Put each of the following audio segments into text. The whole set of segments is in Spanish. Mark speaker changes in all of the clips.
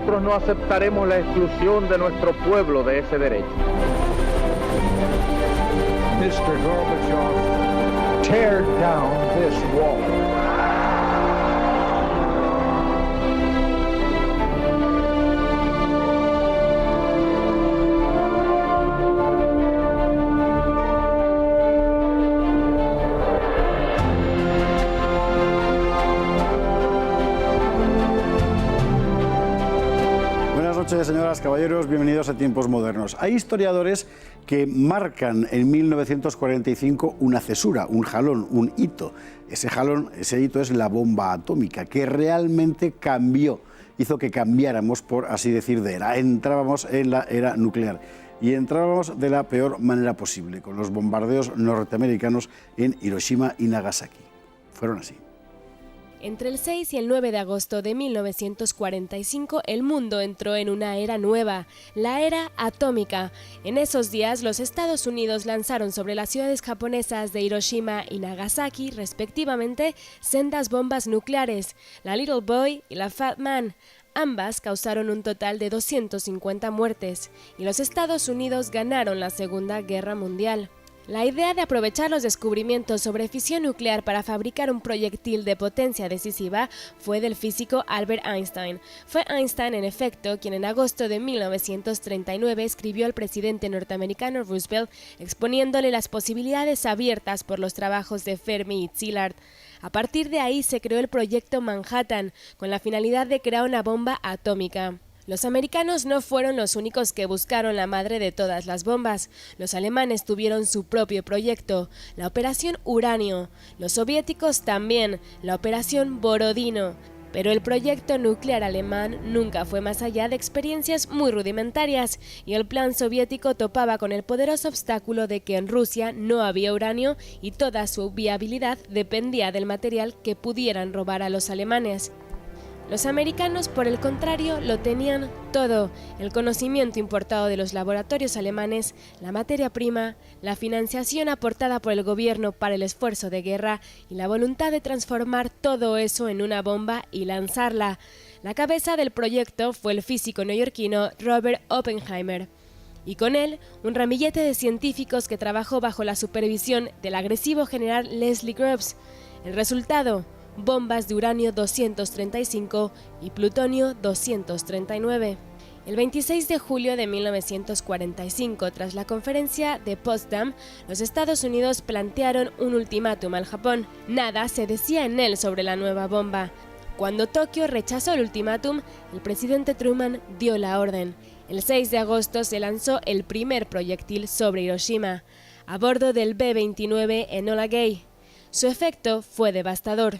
Speaker 1: nosotros no aceptaremos la exclusión de nuestro pueblo de ese derecho.
Speaker 2: Mr. Gorbachev, tear down this wall.
Speaker 3: Buenas noches, señoras, caballeros, bienvenidos a Tiempos Modernos. Hay historiadores que marcan en 1945 una cesura, un jalón, un hito. Ese jalón, ese hito es la bomba atómica, que realmente cambió, hizo que cambiáramos, por así decir, de era. Entrábamos en la era nuclear y entrábamos de la peor manera posible, con los bombardeos norteamericanos en Hiroshima y Nagasaki. Fueron así.
Speaker 4: Entre el 6 y el 9 de agosto de 1945, el mundo entró en una era nueva, la era atómica. En esos días, los Estados Unidos lanzaron sobre las ciudades japonesas de Hiroshima y Nagasaki, respectivamente, sendas bombas nucleares, la Little Boy y la Fat Man. Ambas causaron un total de 250 muertes, y los Estados Unidos ganaron la Segunda Guerra Mundial. La idea de aprovechar los descubrimientos sobre fisión nuclear para fabricar un proyectil de potencia decisiva fue del físico Albert Einstein. Fue Einstein, en efecto, quien en agosto de 1939 escribió al presidente norteamericano Roosevelt exponiéndole las posibilidades abiertas por los trabajos de Fermi y Szilard. A partir de ahí se creó el proyecto Manhattan, con la finalidad de crear una bomba atómica. Los americanos no fueron los únicos que buscaron la madre de todas las bombas. Los alemanes tuvieron su propio proyecto, la Operación Uranio. Los soviéticos también, la Operación Borodino. Pero el proyecto nuclear alemán nunca fue más allá de experiencias muy rudimentarias, y el plan soviético topaba con el poderoso obstáculo de que en Rusia no había uranio y toda su viabilidad dependía del material que pudieran robar a los alemanes. Los americanos, por el contrario, lo tenían todo: el conocimiento importado de los laboratorios alemanes, la materia prima, la financiación aportada por el gobierno para el esfuerzo de guerra y la voluntad de transformar todo eso en una bomba y lanzarla. La cabeza del proyecto fue el físico neoyorquino Robert Oppenheimer, y con él un ramillete de científicos que trabajó bajo la supervisión del agresivo general Leslie Groves. El resultado: bombas de uranio 235 y plutonio 239. El 26 de julio de 1945, tras la conferencia de Potsdam, los Estados Unidos plantearon un ultimátum al Japón. Nada se decía en él sobre la nueva bomba. Cuando Tokio rechazó el ultimátum, el presidente Truman dio la orden. El 6 de agosto se lanzó el primer proyectil sobre Hiroshima, a bordo del B-29 Enola Gay. Su efecto fue devastador.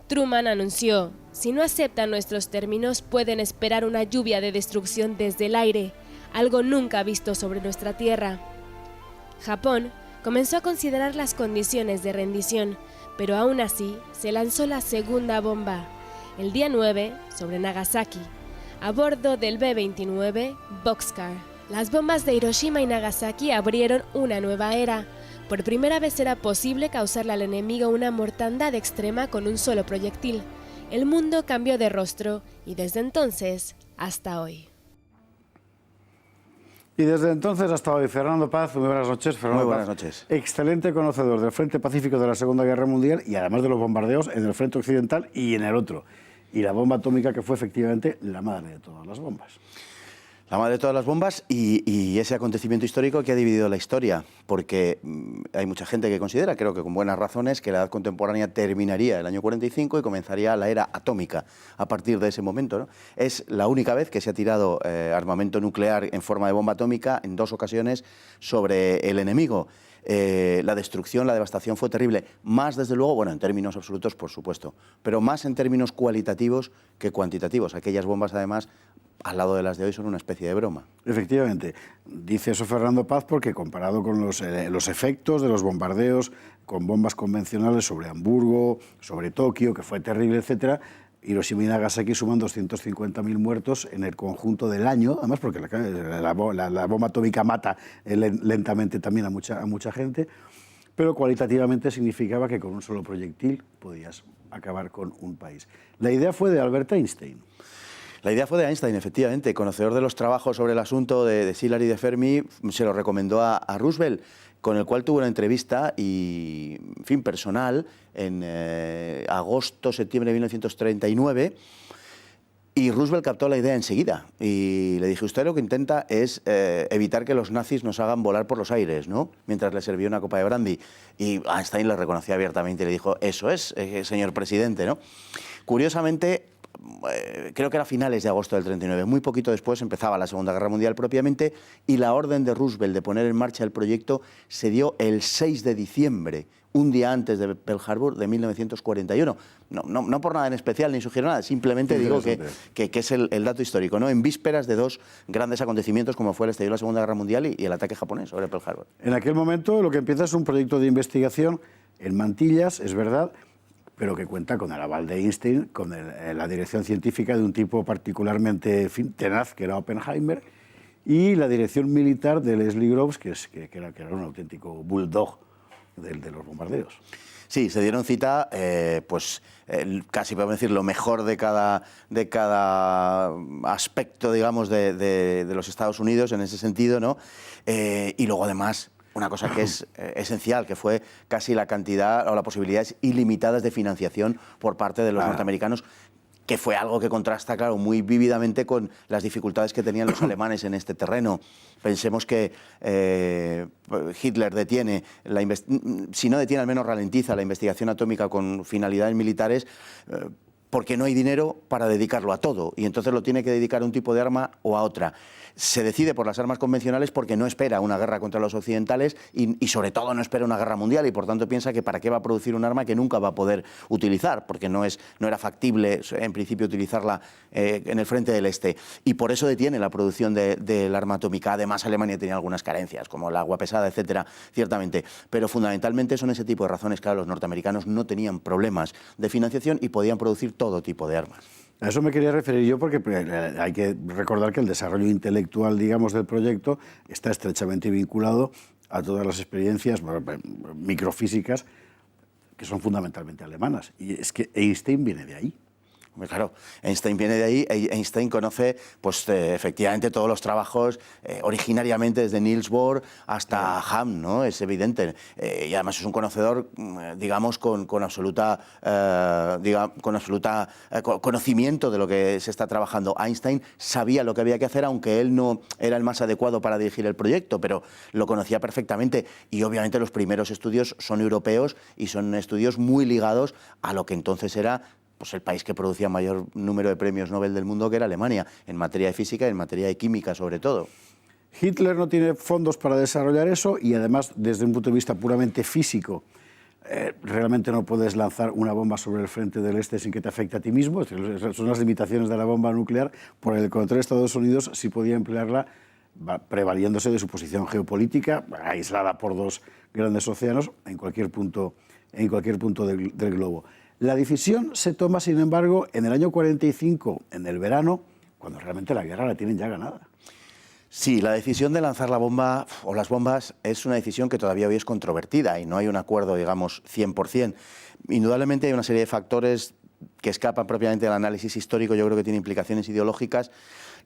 Speaker 4: Truman anunció: si no aceptan nuestros términos, pueden esperar una lluvia de destrucción desde el aire, algo nunca visto sobre nuestra tierra. Japón comenzó a considerar las condiciones de rendición, pero aún así se lanzó la segunda bomba, el día 9, sobre Nagasaki, a bordo del B-29 Boxcar. Las bombas de Hiroshima y Nagasaki abrieron una nueva era. Por primera vez era posible causarle al enemigo una mortandad extrema con un solo proyectil. El mundo cambió de rostro y desde entonces hasta hoy.
Speaker 3: Y desde entonces hasta hoy, Fernando Paz, muy buenas noches. Fernando
Speaker 5: Muy buenas
Speaker 3: Paz,
Speaker 5: noches.
Speaker 3: excelente conocedor del Frente Pacífico de la Segunda Guerra Mundial y además de los bombardeos en el Frente Occidental y en el otro. Y la bomba atómica, que fue efectivamente la madre de todas las bombas.
Speaker 5: La madre de todas las bombas y ese acontecimiento histórico que ha dividido la historia, porque hay mucha gente que considera, creo que con buenas razones, que la edad contemporánea terminaría el año 45 y comenzaría la era atómica a partir de ese momento, ¿no? Es la única vez que se ha tirado armamento nuclear en forma de bomba atómica en 2 ocasiones sobre el enemigo. La destrucción, la devastación fue terrible, más desde luego, bueno, en términos absolutos, por supuesto, pero más en términos cualitativos que cuantitativos. Aquellas bombas, además, al lado de las de hoy, son una especie de broma.
Speaker 3: Efectivamente, dice eso Fernando Paz porque comparado con los efectos de los bombardeos con bombas convencionales sobre Hamburgo, sobre Tokio, que fue terrible, etcétera, Hiroshima y Nagasaki suman 250.000 muertos en el conjunto del año, además porque la bomba atómica mata lentamente también a mucha gente, pero cualitativamente significaba que con un solo proyectil podías acabar con un país. La idea fue de Albert Einstein.
Speaker 5: La idea fue de Einstein, efectivamente, conocedor de los trabajos sobre el asunto de Szilard y de Fermi, se lo recomendó a Roosevelt, con el cual tuvo una entrevista y, en fin, personal en agosto-septiembre de 1939. Y Roosevelt captó la idea enseguida y le dije, usted lo que intenta es evitar que los nazis nos hagan volar por los aires, ¿no? Mientras le servía una copa de brandy. Y Einstein le reconoció abiertamente y le dijo, eso es, señor presidente, ¿no? Curiosamente, creo que era a finales de agosto del 39, muy poquito después empezaba la Segunda Guerra Mundial propiamente y la orden de Roosevelt de poner en marcha el proyecto se dio el 6 de diciembre, un día antes de Pearl Harbor de 1941. No por nada en especial, ni sugiero nada, simplemente digo que es el dato histórico, ¿no? En vísperas de dos grandes acontecimientos como fue el estallido de la Segunda Guerra Mundial y el ataque japonés sobre Pearl Harbor.
Speaker 3: En aquel momento lo que empieza es un proyecto de investigación en mantillas, es verdad, pero que cuenta con el aval de Einstein, con la dirección científica de un tipo particularmente tenaz, que era Oppenheimer, y la dirección militar de Leslie Groves, que era un auténtico bulldog de los bombardeos.
Speaker 5: Sí, se dieron cita, casi podemos decir lo mejor de cada aspecto, digamos, de los Estados Unidos en ese sentido, ¿no? Y luego, además, una cosa que es esencial, que fue casi la cantidad o las posibilidades ilimitadas de financiación por parte de los norteamericanos, que fue algo que contrasta, claro, muy vívidamente con las dificultades que tenían los alemanes en este terreno. Pensemos que Hitler detiene, si no detiene, al menos ralentiza la investigación atómica con finalidades militares, porque no hay dinero para dedicarlo a todo, y entonces lo tiene que dedicar a un tipo de arma o a otra. Se decide por las armas convencionales porque no espera una guerra contra los occidentales y sobre todo no espera una guerra mundial, y por tanto piensa que para qué va a producir un arma que nunca va a poder utilizar, porque no era factible en principio utilizarla en el frente del este, y por eso detiene la producción del arma atómica. Además, Alemania tenía algunas carencias, como el agua pesada, etcétera, ciertamente, pero fundamentalmente son ese tipo de razones. Claro, los norteamericanos no tenían problemas de financiación y podían producir todo tipo de armas.
Speaker 3: A eso me quería referir yo, porque hay que recordar que el desarrollo intelectual, digamos, del proyecto está estrechamente vinculado a todas las experiencias microfísicas que son fundamentalmente alemanas. Y es que Einstein viene de ahí.
Speaker 5: Claro, Einstein viene de ahí. Einstein conoce, efectivamente, todos los trabajos, originariamente desde Niels Bohr hasta Hahn, ¿no? Es evidente. Y además es un conocedor, digamos, con absoluta conocimiento de lo que se está trabajando. Einstein sabía lo que había que hacer, aunque él no era el más adecuado para dirigir el proyecto, pero lo conocía perfectamente. Y obviamente los primeros estudios son europeos y son estudios muy ligados a lo que entonces era el país que producía mayor número de premios Nobel del mundo, que era Alemania, en materia de física y en materia de química, sobre todo.
Speaker 3: Hitler no tiene fondos para desarrollar eso y, además, desde un punto de vista puramente físico, realmente no puedes lanzar una bomba sobre el frente del este sin que te afecte a ti mismo. Son las limitaciones de la bomba nuclear. Por el contrario, Estados Unidos sí podía emplearla prevaliéndose de su posición geopolítica, aislada por dos grandes océanos, en cualquier punto del globo. La decisión se toma, sin embargo, en el año 45, en el verano, cuando realmente la guerra la tienen ya ganada.
Speaker 5: Sí, la decisión de lanzar la bomba o las bombas es una decisión que todavía hoy es controvertida y no hay un acuerdo, digamos, 100%. Indudablemente hay una serie de factores que escapan propiamente del análisis histórico. Yo creo que tiene implicaciones ideológicas.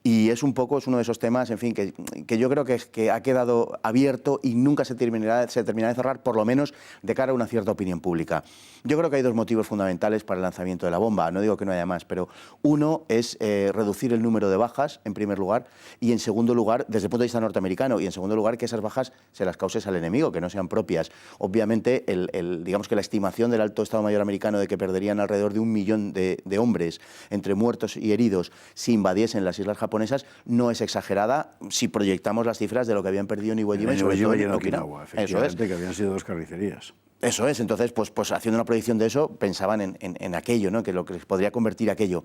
Speaker 5: Y es uno de esos temas, en fin, que yo creo que ha quedado abierto y nunca se terminará de cerrar, por lo menos de cara a una cierta opinión pública. Yo creo que hay dos motivos fundamentales para el lanzamiento de la bomba. No digo que no haya más, pero uno es reducir el número de bajas, en primer lugar, y en segundo lugar, desde el punto de vista norteamericano, y en segundo lugar, que esas bajas se las causes al enemigo, que no sean propias. Obviamente, digamos que la estimación del Alto Estado Mayor americano de que perderían alrededor de 1 millón de hombres entre muertos y heridos si invadiesen las islas japonesas no es exagerada si proyectamos las cifras de lo que habían perdido en Iwo Jima y sobre todo en Okinawa.
Speaker 3: Efectivamente, que habían sido 2 carnicerías.
Speaker 5: Eso es. Entonces, pues haciendo una proyección de eso, pensaban en aquello, ¿no? Que lo que les podría convertir aquello.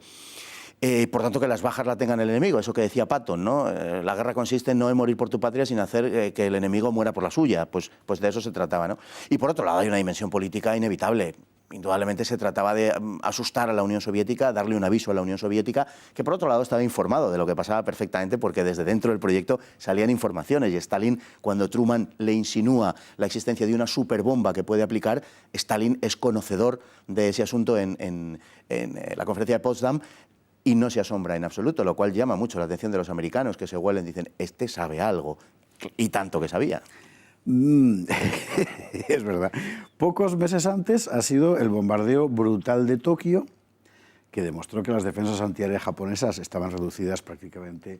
Speaker 5: Por tanto, que las bajas la tengan el enemigo, eso que decía Patton, ¿no? La guerra consiste en no morir por tu patria, sino hacer que el enemigo muera por la suya. Pues de eso se trataba, ¿no? Y por otro lado, hay una dimensión política inevitable. Indudablemente se trataba de asustar a la Unión Soviética, darle un aviso a la Unión Soviética, que por otro lado estaba informado de lo que pasaba perfectamente, porque desde dentro del proyecto salían informaciones. Y Stalin, cuando Truman le insinúa la existencia de una superbomba que puede aplicar, Stalin es conocedor de ese asunto en la conferencia de Potsdam. y no se asombra en absoluto, lo cual llama mucho la atención de los americanos, que se huelen y dicen, este sabe algo, y tanto que sabía.
Speaker 3: Es verdad. Pocos meses antes ha sido el bombardeo brutal de Tokio, que demostró que las defensas antiaéreas japonesas estaban reducidas prácticamente.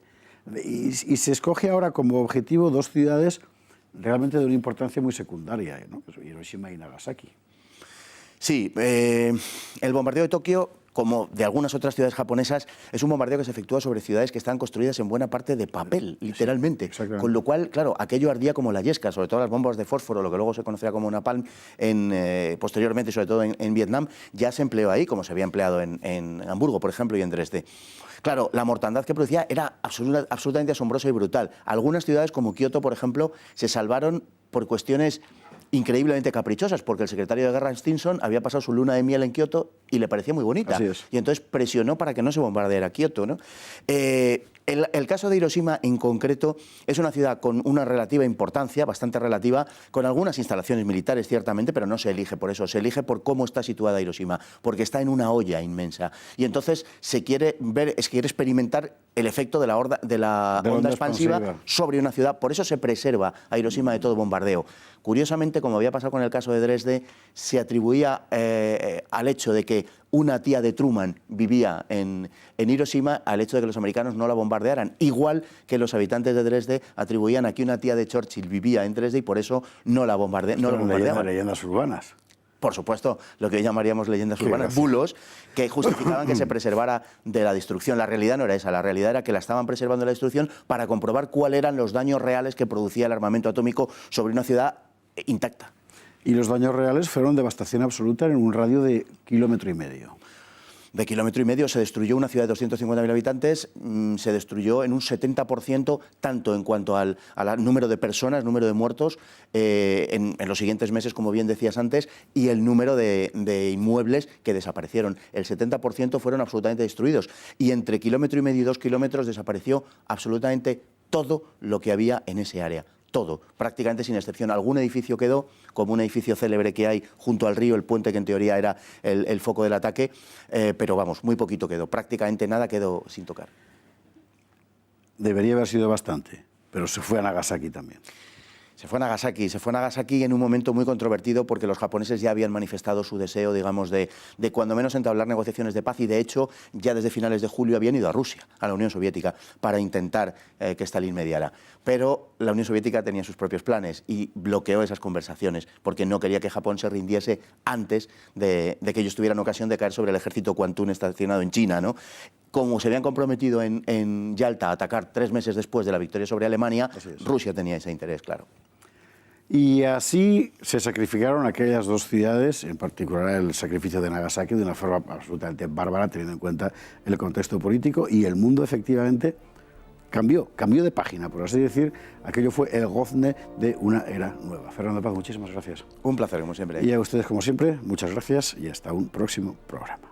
Speaker 3: Y se escoge ahora como objetivo dos ciudades realmente de una importancia muy secundaria, ¿no? Hiroshima y Nagasaki.
Speaker 5: Sí, el bombardeo de Tokio, como de algunas otras ciudades japonesas, es un bombardeo que se efectúa sobre ciudades que están construidas en buena parte de papel, literalmente.
Speaker 3: Sí,
Speaker 5: con lo cual, claro, aquello ardía como la yesca, sobre todo las bombas de fósforo, lo que luego se conocerá como napalm, posteriormente, sobre todo en Vietnam, ya se empleó ahí, como se había empleado en Hamburgo, por ejemplo, y en Dresde. Claro, la mortandad que producía era absolutamente asombrosa y brutal. Algunas ciudades, como Kioto, por ejemplo, se salvaron por cuestiones increíblemente caprichosas, porque el secretario de Guerra Stinson había pasado su luna de miel en Kioto y le parecía muy bonita.
Speaker 3: Así es.
Speaker 5: Y entonces presionó para que no se bombardeara Kioto, ¿no? El caso de Hiroshima, en concreto, es una ciudad con una relativa importancia, bastante relativa, con algunas instalaciones militares, ciertamente, pero no se elige por eso, se elige por cómo está situada Hiroshima, porque está en una olla inmensa. Y entonces se quiere experimentar el efecto de la onda expansiva sobre una ciudad. Por eso se preserva a Hiroshima de todo bombardeo. Curiosamente, como había pasado con el caso de Dresde, se atribuía al hecho de que una tía de Truman vivía en Hiroshima, al hecho de que los americanos no la bombardearan. Igual que los habitantes de Dresde atribuían a que una tía de Churchill vivía en Dresde y por eso no la bombardeaban.
Speaker 3: Leyendas urbanas.
Speaker 5: Por supuesto, lo que hoy llamaríamos leyendas urbanas, bulos, que justificaban que se preservara de la destrucción. La realidad no era esa, la realidad era que la estaban preservando de la destrucción para comprobar cuáles eran los daños reales que producía el armamento atómico sobre una ciudad intacta.
Speaker 3: Y los daños reales fueron devastación absoluta en un radio de 1,5 kilómetros.
Speaker 5: De 1,5 kilómetros se destruyó una ciudad de 250.000 habitantes, se destruyó en un 70%, tanto en cuanto al número de personas, número de muertos, en los siguientes meses, como bien decías antes, y el número de inmuebles que desaparecieron. El 70% fueron absolutamente destruidos. Y entre 1,5 kilómetros y 2 kilómetros desapareció absolutamente todo lo que había en ese área. Todo, prácticamente sin excepción. Algún edificio quedó, como un edificio célebre que hay junto al río, el puente que en teoría era el foco del ataque, pero vamos, muy poquito quedó, prácticamente nada quedó sin tocar.
Speaker 3: Debería haber sido bastante, pero se fue a Nagasaki también.
Speaker 5: Se fue a Nagasaki en un momento muy controvertido porque los japoneses ya habían manifestado su deseo, digamos, de cuando menos entablar negociaciones de paz y de hecho ya desde finales de julio habían ido a Rusia, a la Unión Soviética, para intentar que Stalin mediara. Pero la Unión Soviética tenía sus propios planes y bloqueó esas conversaciones porque no quería que Japón se rindiese antes de que ellos tuvieran ocasión de caer sobre el ejército Kwantung estacionado en China, ¿no? Como se habían comprometido en Yalta a atacar 3 meses después de la victoria sobre Alemania, Rusia tenía ese interés, claro.
Speaker 3: Y así se sacrificaron aquellas dos ciudades, en particular el sacrificio de Nagasaki, de una forma absolutamente bárbara, teniendo en cuenta el contexto político, y el mundo efectivamente cambió de página, por así decir. Aquello fue el gozne de una era nueva. Fernando Paz, muchísimas gracias.
Speaker 5: Un placer, como siempre.
Speaker 3: Y a ustedes, como siempre, muchas gracias y hasta un próximo programa.